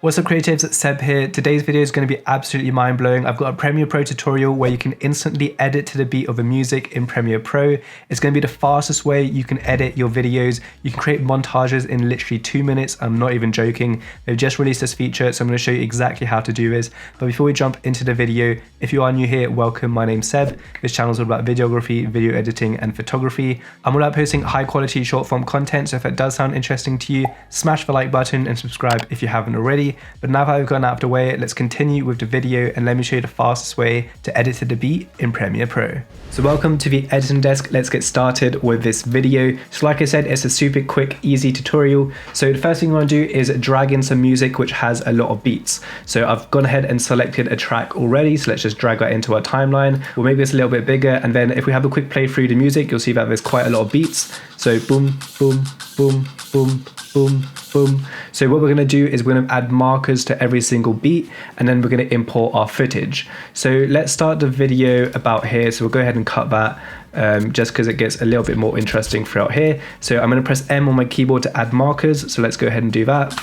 What's up creatives, Seb here. Today's video is going to be absolutely mind-blowing. I've got a Premiere Pro tutorial where you can instantly edit to the beat of a music in Premiere Pro. It's going to be the fastest way you can edit your videos. You can create montages in literally 2 minutes. I'm not even joking. They've just released this feature, so I'm going to show you exactly how to do this. But before we jump into the video, if you are new here, welcome. My name's Seb. This channel is all about videography, video editing, and photography. I'm all about posting high quality short form content, so if that does sound interesting to you, smash the like button and subscribe if you haven't already. But now that I've gotten out of the way, let's continue with the video and let me show you the fastest way to edit to the beat in Premiere Pro. So welcome to the editing desk. Let's get started with this video. So like I said, it's a super quick, easy tutorial. So the first thing you want to do is drag in some music which has a lot of beats. So I've gone ahead and selected a track already. So let's just drag that into our timeline. We'll make this a little bit bigger. And then if we have a quick play through the music, you'll see that there's quite a lot of beats. So boom, boom, boom, boom, boom, boom. So what we're going to do is we're going to add markers to every single beat, and then we're going to import our footage. So let's start the video about here. So we'll go ahead and cut that just because it gets a little bit more interesting throughout here. So I'm going to press M on my keyboard to add markers. So let's go ahead and do that.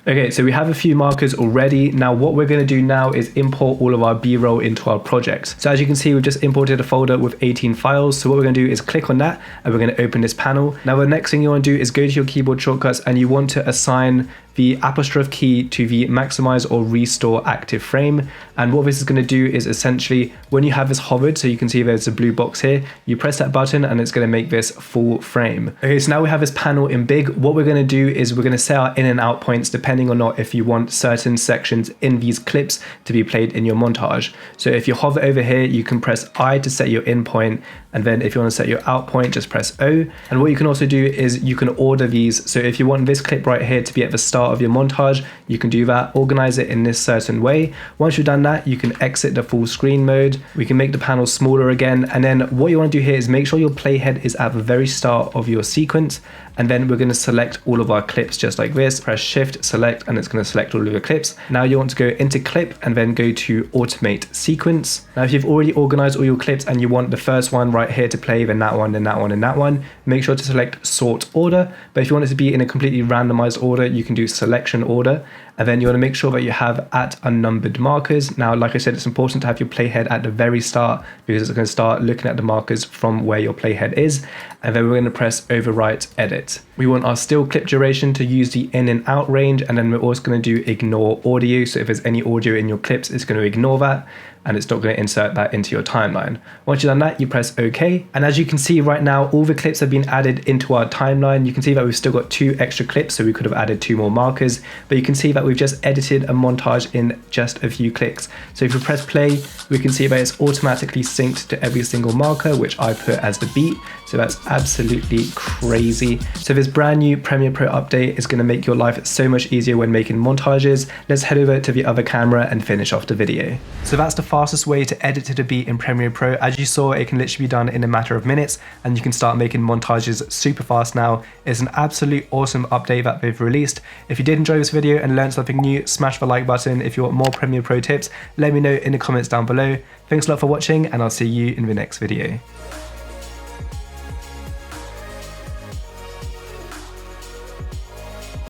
Okay, so we have a few markers already. Now what we're going to do now is import all of our B-roll into our projects. So as you can see, we've just imported a folder with 18 files. So what we're going to do is click on that and we're going to open this panel. Now the next thing you want to do is go to your keyboard shortcuts and you want to assign the apostrophe key to the maximize or restore active frame. And what this is going to do is essentially when you have this hovered, so you can see there's a blue box here, you press that button and it's going to make this full frame. Okay, so now we have this panel in big. What we're going to do is we're going to set our in and out points depending or not if you want certain sections in these clips to be played in your montage. So if you hover over here, you can press I to set your in point, and then if you want to set your out point, just press O. And what you can also do is you can order these. So if you want this clip right here to be at the start of your montage, you can do that, organize it in this certain way. Once you've done that, you can exit the full screen mode. We can make the panel smaller again. And then what you want to do here is make sure your playhead is at the very start of your sequence. And then we're going to select all of our clips just like this. Press Shift, select, and it's going to select all of your clips. Now you want to go into clip and then go to automate sequence. Now if you've already organized all your clips and you want the first one right here to play, then that one, then that one, and that one, make sure to select sort order. But if you want it to be in a completely randomized order, you can do selection order. And then you want to make sure that you have at unnumbered markers. Now, like I said, it's important to have your playhead at the very start because it's going to start looking at the markers from where your playhead is. And then we're going to press overwrite edit. We want our still clip duration to use the in and out range. And then we're also going to do ignore audio. So if there's any audio in your clips, it's going to ignore that. And it's not going to insert that into your timeline. Once you've done that, you press OK. And as you can see right now, all the clips have been added into our timeline. You can see that we've still got 2 extra clips, so we could have added 2 more markers. But you can see that we've just edited a montage in just a few clicks. So if we press play, we can see that it's automatically synced to every single marker, which I put as the beat. So that's absolutely crazy. So this brand new Premiere Pro update is going to make your life so much easier when making montages. Let's head over to the other camera and finish off the video. So that's the fastest way to edit to the beat in Premiere Pro. As you saw, it can literally be done in a matter of minutes and you can start making montages super fast now. It's an absolute awesome update that they've released. If you did enjoy this video and learned something new, smash the like button. If you want more Premiere Pro tips, let me know in the comments down below. Thanks a lot for watching and I'll see you in the next video.